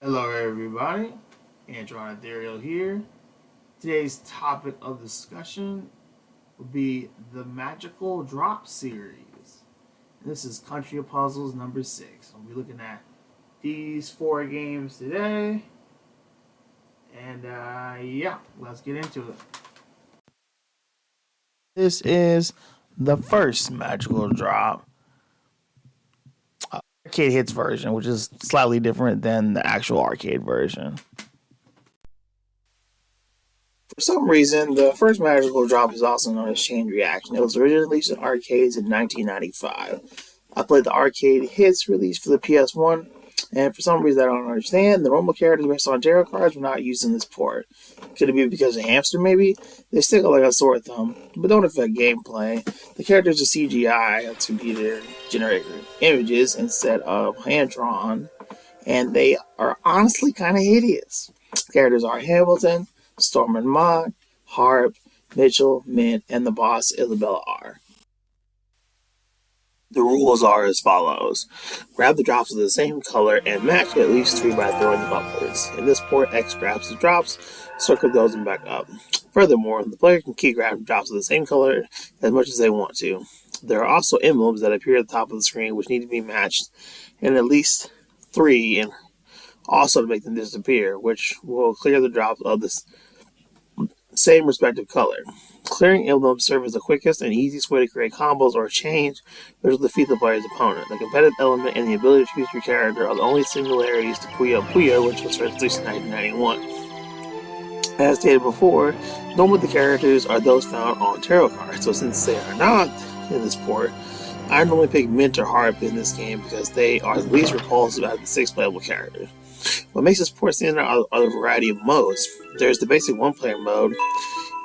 Hello everybody, Antron Ethereal here. Today's topic of discussion will be the Magical Drop series. And this is Country of Puzzles number 6. We'll be looking at these 4 games today. And yeah, let's get into it. This is the first Magical Drop arcade hits version, which is slightly different than the actual arcade version. For some reason, the first Magical Drop is also known as Chain Reaction. It was originally released in arcades in 1995. I played the arcade hits released for the PS1, and for some reason I don't understand, the normal characters based on tarot cards were not used in this port. Could it be because of Hamster, maybe? They stick out like a sore thumb, but don't affect gameplay. The characters are CGI to be their generated images instead of hand-drawn, and they are honestly kind of hideous. The characters are Hamilton, Storm and Maud, Harp, Mitchell, Mint, and the boss Isabella R. The rules are as follows. Grab the drops of the same color and match at least 3 by throwing them upwards. In this port, X grabs the drops, circle those and back up. Furthermore, the player can key grab drops of the same color as much as they want to. There are also emblems that appear at the top of the screen which need to be matched in at least 3 and also to make them disappear, which will clear the drops of the same respective color. Clearing emblems serves as the quickest and easiest way to create combos or change which will defeat the player's opponent. The competitive element and the ability to choose your character are the only similarities to Puyo Puyo, which was first released in 1991. As stated before, normally the characters are those found on tarot cards, so since they are not in this port, I normally pick Mint or Harp in this game because they are the least repulsive out of the 6 playable characters. What makes this port stand out are the variety of modes. There's the basic one-player mode,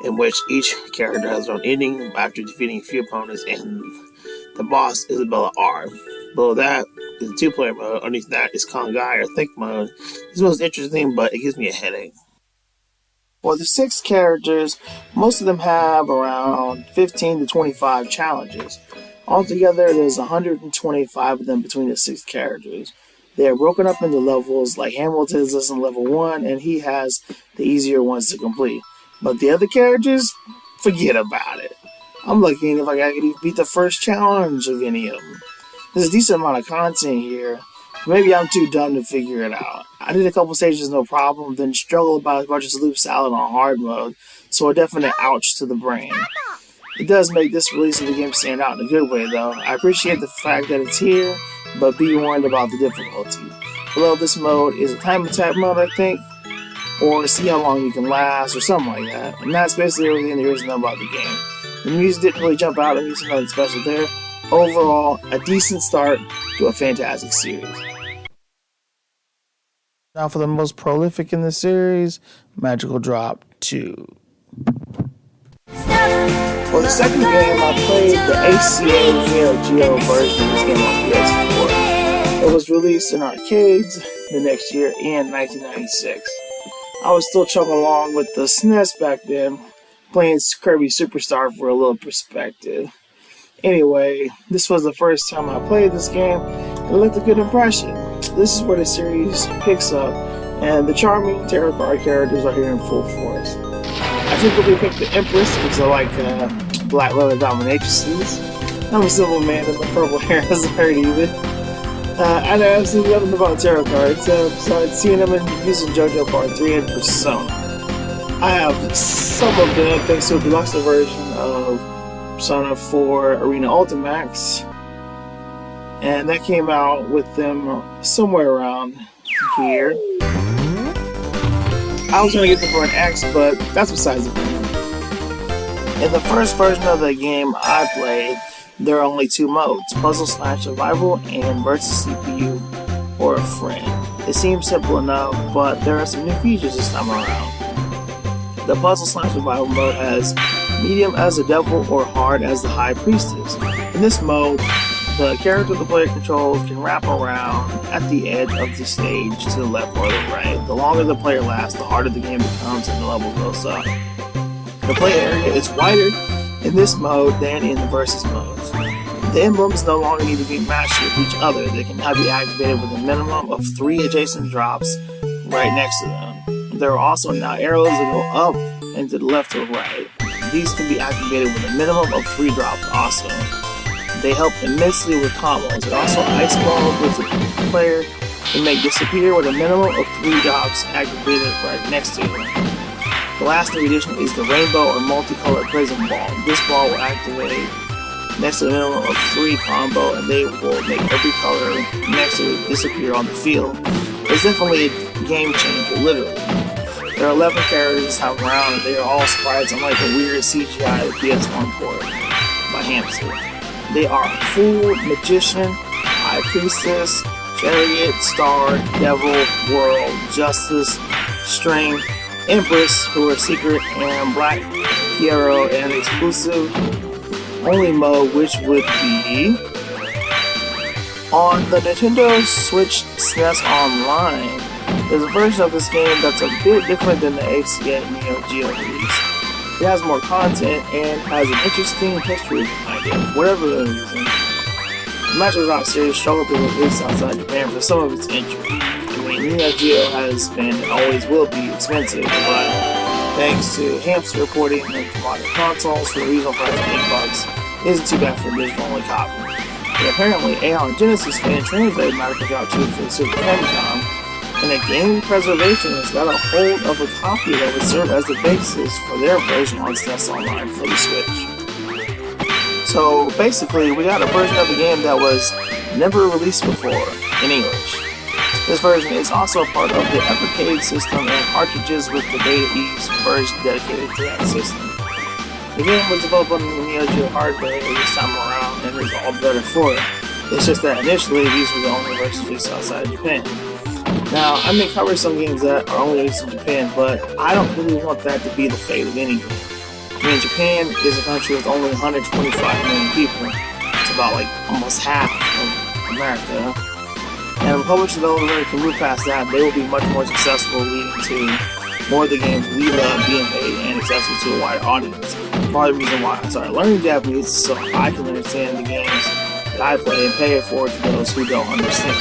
in which each character has their own ending after defeating a few opponents, and the boss Isabella R. Below that is the 2-player mode. Underneath that is Kongai or Think mode. This is most interesting, but it gives me a headache. For the 6 characters, most of them have around 15 to 25 challenges. Altogether, there's 125 of them between the 6 characters. They are broken up into levels, like Hamilton is in level 1, and he has the easier ones to complete. But the other characters, forget about it. I'm looking if I could even beat the first challenge of any of them. There's a decent amount of content here. Maybe I'm too dumb to figure it out. I did a couple stages no problem, then struggled about as much as Loop Salad on hard mode, so a definite ouch to the brain. It does make this release of the game stand out in a good way though. I appreciate the fact that it's here, but be warned about the difficulty. Below this mode is a time attack mode, I think, or see how long you can last, or something like that. And that's basically everything there is to know about the game. The music didn't really jump out at me, so nothing special there. Overall, a decent start to a fantastic series. Now for the most prolific in the series, Magical Drop 2. For the second game, I played the ACA Neo Geo version of this game on PS4. It was released in arcades the next year in 1996. I was still chugging along with the SNES back then, playing Kirby Superstar for a little perspective. Anyway, this was the first time I played this game, and it left a good impression. This is where the series picks up, and the charming tarot card characters are here in full force. I typically pick the Empress because I like black leather dominatrixes. I'm a simple man and the purple hair doesn't hurt either. I know absolutely nothing about tarot cards, besides seeing them and using JoJo Part 3 and Persona. I have some of them thanks to a deluxe version of Persona 4 Arena Ultimax, and that came out with them somewhere around here. I was going to get them for an X, but that's besides the point. In the first version of the game I played, there are only 2 modes, Puzzle/Survival and Versus CPU or a Friend. It seems simple enough, but there are some new features this time around. The Puzzle/Survival mode has Medium as the Devil or Hard as the High Priestess. In this mode, the character the player controls can wrap around at the edge of the stage to the left or the right. The longer the player lasts, the harder the game becomes and the level goes up. The play area is wider in this mode than in the Versus mode. The emblems no longer need to be matched with each other. They can now be activated with a minimum of 3 adjacent drops right next to them. There are also now arrows that go up and to the left or right. These can be activated with a minimum of 3 drops also. They help immensely with combos. And also ice balls, which the player can make disappear with a minimum of 3 drops activated right next to it. The last new addition is the rainbow or multicolored prism ball. This ball will activate next to the minimum of 3 combo, and they will make every color next to it disappear on the field. It's definitely a game changer, literally. There are 11 characters this time around, and they are all sprites unlike the weird CGI PS1 port by Hamster. They are Fool, Magician, High Priestess, Chariot, Star, Devil, World, Justice, String, Empress, who are secret, and Black Hero, and exclusive only mode, which would be on the Nintendo Switch SNES Online. There's a version of this game that's a bit different than the ACA Neo Geo release. It has more content and has an interesting history behind it, for whatever the reason. The Magical Drop series struggled to release outside Japan for some of its entry. I mean, Neo Geo has been and always will be expensive, but thanks to Hamster reporting of modern consoles for a reasonable price of $8, it isn't too bad for a digital only copy. But apparently, Aeon Genesis fan translated Magical Drop 2 for the Super Famicom, and a game preservationist got a hold of a copy that would serve as the basis for their version on SNES Online for the Switch. So basically, we got a version of the game that was never released before in English. This version is also a part of the Evercade system and cartridges with the Beta East version dedicated to that system. The game was developed on the Neo Geo hardware this time around and is all better for it. It's just that initially these were the only versions released outside of Japan. Now, I may cover some games that are only released in Japan, but I don't really want that to be the fate of any game. I mean, Japan is a country with only 125 million people. It's about like almost half of America. And if a publisher developer can move past that, they will be much more successful, leading to more of the games we love being made and accessible to a wider audience. Part of the reason why I started learning Japanese is so I can understand the games that I play and pay it forward to those who don't understand.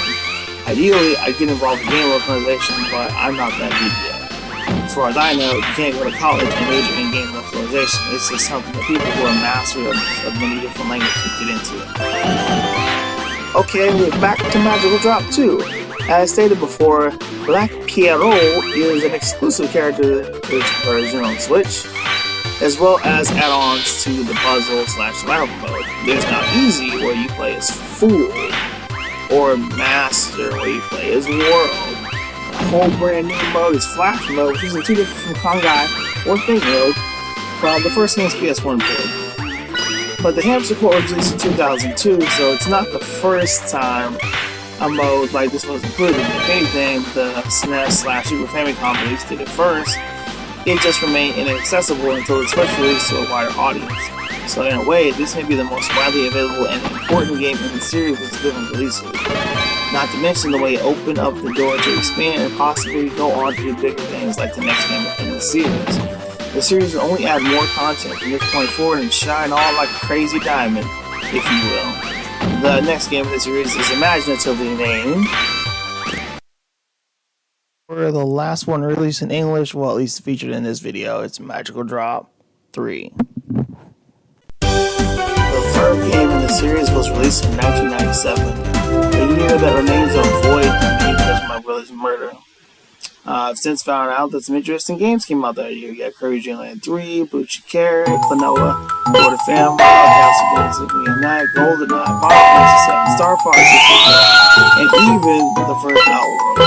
Ideally, I get involved in game localization, but I'm not that deep yet. As far as I know, you can't go to college and major in game localization. It's just something that people who are masters of many different languages can get into. Okay, we're back to Magical Drop 2. As stated before, Black Pierrot is an exclusive character to this version on Switch, as well as add-ons to the puzzle/survival mode. There's now Easy, where you play as Fool, or Master, where you play as World. A whole brand new mode is Flash mode, which is two different from Kongai or Think mode from the first game's PS1 port. But the Hamster port was released in 2002, so it's not the first time a mode like this was included. If anything, the SNES/Super Famicom release did it first. It just remained inaccessible until the Switch released to a wider audience. So in a way, this may be the most widely available and important game in the series with different releases. Not to mention the way it opened up the door to expand and possibly go on to do bigger things like the next game in the series. The series will only add more content from this point forward and shine on like a crazy diamond, if you will. The next game in the series is imaginatively named, or the last one released in English, well, at least featured in this video, it's Magical Drop 3. The third game in the series was released in 1997, a year that remains a void to me because of my brother's murder. I've since found out that some interesting games came out that year. You got Courage Dream Land 3, Boochie Carrot, Klonoa, Lord of Family, Castlevania Symphony of Night, GoldenEye, Final Fantasy VII, Star Fox 64, and even the first Outworld.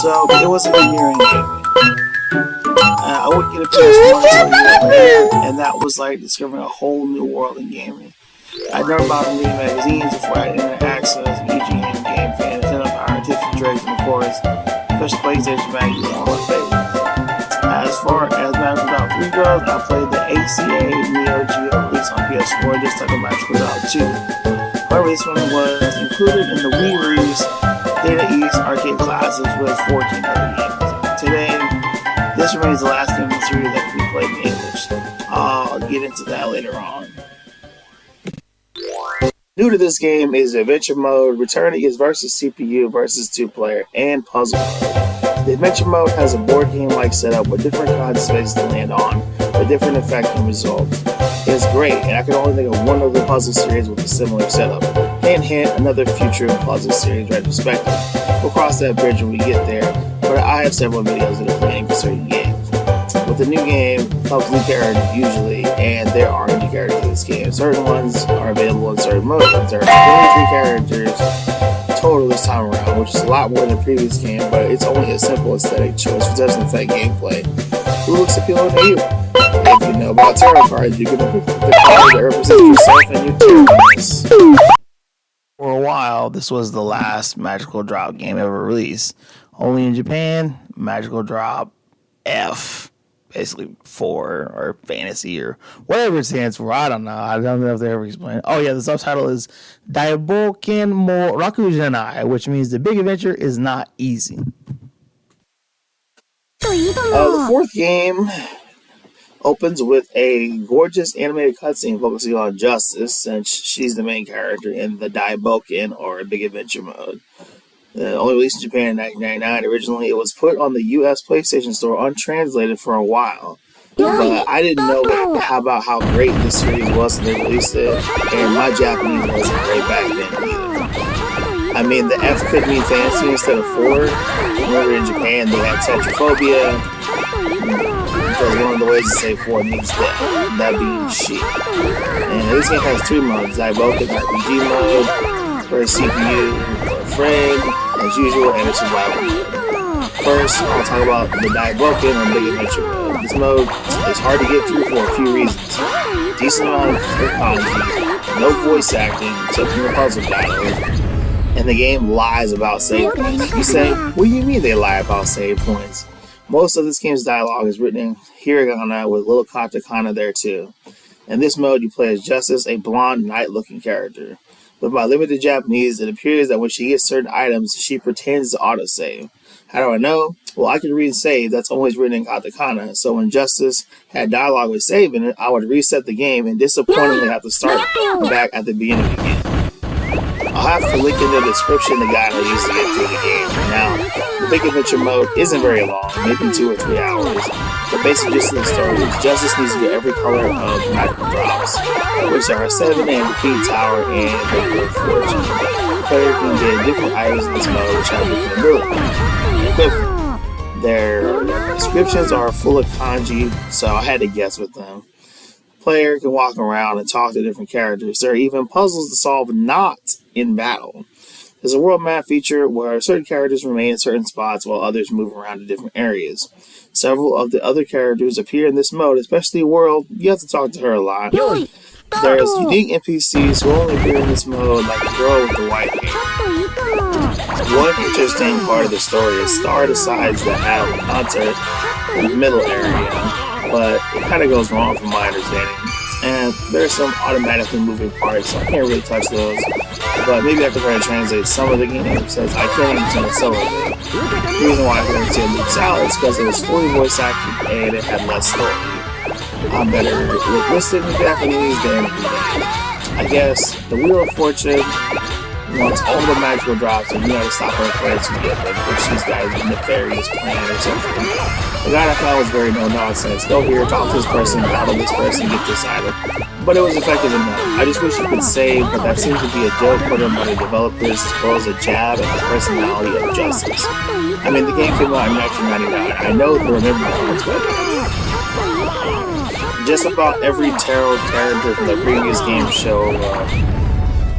So it was a good year in gaming. I would get a PS1 until a year later, and that was like discovering a whole new world in gaming. I'd never bought reading magazines before I had internet access, and EGM, Game Fan, Nintendo Power, Tiffany Drake, and of course, especially PlayStation magazines are one of my favorites. As far as Magical Drop 3 goes, I played the ACA Neo Geo release on PS4 just like a Magical Drop 2. However, this one was included in the Wii release Data East Arcade Classics with 14 other games. Today, this remains the last game in the series that can be played in English. I'll get into that later on. New to this game is Adventure Mode. Returning is versus CPU versus 2-player and puzzle mode. The adventure mode has a board game-like setup with different kinds of spaces to land on, with different effects and results. It's great, and I can only think of one other puzzle series with a similar setup. Hint, hint, another future puzzle series retrospective. We'll cross that bridge when we get there, but I have several videos that are planning for certain games. With the new game comes new characters usually, and there are new characters in this game. Certain ones are available in certain modes. There are 23 characters total this time around, which is a lot more than the previous game, but it's only a simple aesthetic choice which doesn't affect gameplay. Who looks appealing to you? If you know about tarot cards, you can pick the card that represents yourself and your tarot. For a while, this was the last Magical Drop game ever released. Only in Japan, Magical Drop F. Basically 4 or fantasy or whatever it stands for. I don't know. I don't know if they ever explain it. Oh yeah, the subtitle is Daiboken mo Rakujanai, which means the big adventure is not easy. The fourth game opens with a gorgeous animated cutscene focusing on Justice, since she's the main character in the Daiboken or Big Adventure mode. Only released in Japan in 1999. Originally, it was put on the U.S. PlayStation Store untranslated for a while. But I didn't know about how great this series was when they released it, and my Japanese wasn't great back then either. I mean, the F could mean fantasy instead of 4. Remember in Japan, they had tetraphobia, because one of the ways to say 4 means death, that being shit. And this game has 3 modes: Daiboken RPG mode, for a CPU, for a friend, as usual, and a survival mode. First, I'll talk about the Daiboken or Big Adventure mode. This mode is hard to get through for a few reasons. Decent amount of kanji, no voice acting except in the puzzle battles, and the game lies about save points. You say, what do you mean they lie about save points? Most of this game's dialogue is written in hiragana with little katakana there too. In this mode, you play as Justice, a blonde, knight-looking character. But by limited Japanese, it appears that when she gets certain items, she pretends to autosave. How do I know? Well, I can read save that's always written in katakana, so when Justice had dialogue with save in it, I would reset the game and disappointingly have to start back at the beginning again. I'll have to link in the description the guide I used to get through the game. Now, the Big Adventure mode isn't very long, maybe 2 or 3 hours. The basic gist of the story is Justice needs to get every color of Magical Drops, which are 7 and Defeat Tower and Regular Fortune. The player can get different items in this mode which have different abilities. Their descriptions are full of kanji, so I had to guess with them. Player can walk around and talk to different characters. There are even puzzles to solve not in battle. There's a world map feature where certain characters remain in certain spots while others move around to different areas. Several of the other characters appear in this mode, especially World. You have to talk to her a lot. There's unique NPCs who only appear in this mode, like the girl with the white hair. One interesting part of the story is Star decides to have a concert in the middle area, but it kind of goes wrong from my understanding. And there's some automatically moving parts, so I can't really touch those. But maybe I can try to translate some of the game since I can't understand some of it. The reason why I can understand Luke's Out is because it was fully voice acted and it had less story. I'm better with listening to Japanese than I guess the Wheel of Fortune wants all the magical drops and you gotta stop her friends from getting them, which she's got a nefarious plan or something. The guy I thought was very no nonsense. Go here, talk to this person, battle this person, get this item. But it was effective enough. I just wish you could save, but that seems to be a joke put on by the developers as well as a jab at the personality of Justice. I mean, the game came out in 1999. I know the remember parts, but just about every tarot character from the previous game show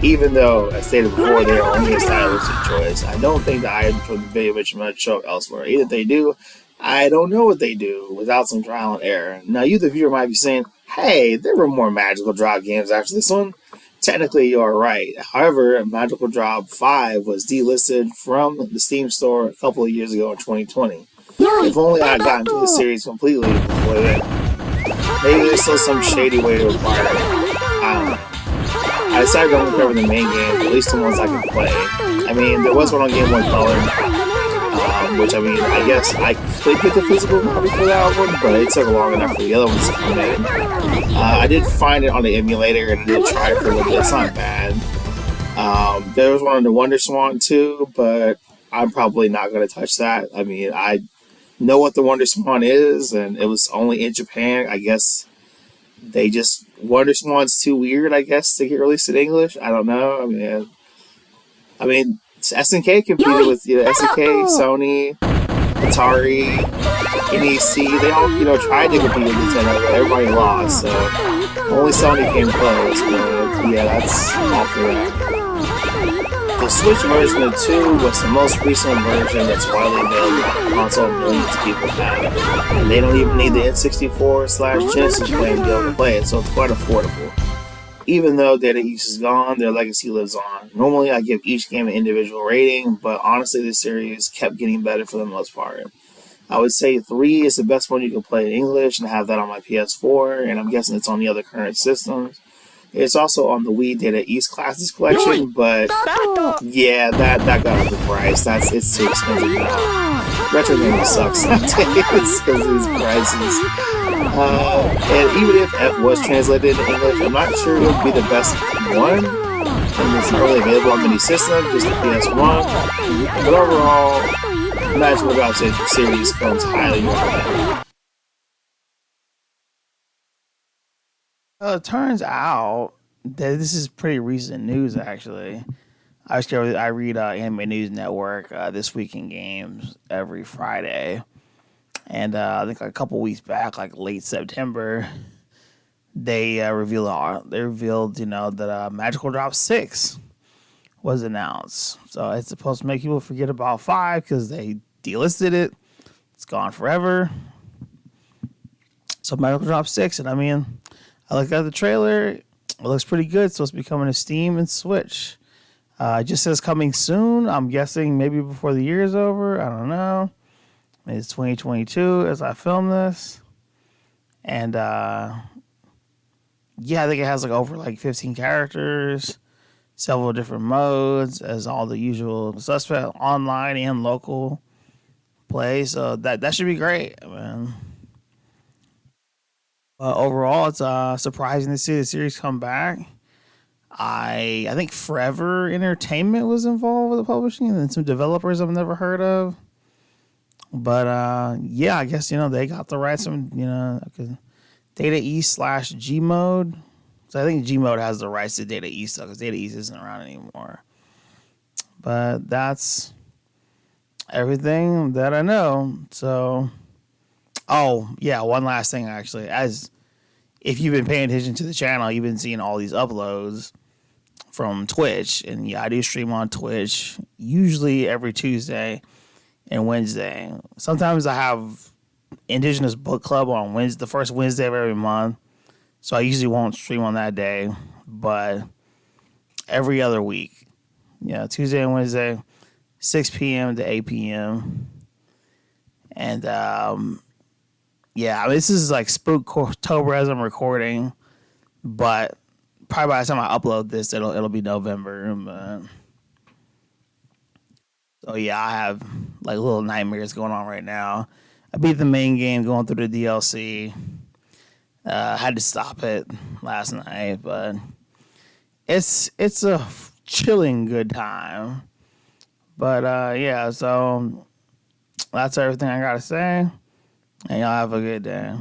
even though, as stated before, they are only a stylistic choice. I don't think the items from the Big Adventure might show up elsewhere. Either they do, I don't know what they do without some trial and error. Now, you, the viewer, might be saying, hey, there were more Magical Drop games after this one. Technically, you're right. However, Magical Drop 5 was delisted from the Steam store a couple of years ago in 2020. If only I had gotten into the series completely before then. Maybe there's still some shady way to acquire it. I don't know. I decided to only cover the main games, at least the ones I can play. I mean, there was one on Game Boy Color, which, I mean, I guess I could get the physical copy for that one, but it took long enough for the other ones to come in. I did find it on the emulator, and I did try it for a little bit. It's not bad. There was one on the Wonder Swan too, but I'm probably not going to touch that. I mean, I know what the Wonder Swan is, and it was only in Japan. I guess they just Wonder Swan's too weird. I guess to get released in English. I don't know. I mean, SNK competed with SNK, Sony, Atari, NEC. They all tried to compete with Nintendo, but everybody lost. So only Sony came close. But yeah, that's all for that. The Switch version of 2 was the most recent version that's widely available on the console millions of people have. And they don't even need the N64/Genesis plan to be able to play it, so it's quite affordable. Even though Data East is gone, their legacy lives on. Normally I give each game an individual rating, but honestly this series kept getting better for the most part. I would say 3 is the best one you can play in English, and I have that on my PS4, and I'm guessing it's on the other current systems. It's also on the Wii Data East Classics Collection, but yeah, that got overpriced. It's too expensive now. Retro gaming sucks nowadays because of these prices. And even if F was translated into English, I'm not sure it would be the best one. And it's not really available on many systems, just the PS1. But overall, Magical Drop series comes highly recommended. It turns out that this is pretty recent news, actually. I read Anime News Network, This Week in Games, every Friday. And I think like a couple weeks back, like late September, they revealed, that Magical Drop 6 was announced. So it's supposed to make people forget about 5 because they delisted it. It's gone forever. So Magical Drop 6, and I looked at the trailer. It looks pretty good. It's supposed to be coming to Steam and Switch. It just says coming soon. I'm guessing maybe before the year is over. I don't know. It's 2022 as I film this. And I think it has over 15 characters, several different modes, as all the usual suspect online and local play. So that should be great. Overall, it's surprising to see the series come back. I think Forever Entertainment was involved with the publishing and some developers I've never heard of. But I guess they got the rights from Data East/G Mode. So I think G Mode has the rights to Data East because Data East isn't around anymore. But that's everything that I know. So, one last thing actually, as if you've been paying attention to the channel, you've been seeing all these uploads from Twitch. And I do stream on Twitch, usually every Tuesday and Wednesday. Sometimes I have Indigenous Book Club on Wednesday, the first Wednesday of every month. So I usually won't stream on that day. But every other week, Tuesday and Wednesday, 6 p.m. to 8 p.m. And this is like Spooktober as I'm recording, but probably by the time I upload this, it'll be November. So I have little nightmares going on right now. I beat the main game, going through the DLC. Had to stop it last night, but it's a chilling good time. But so that's everything I gotta say. And y'all have a good day.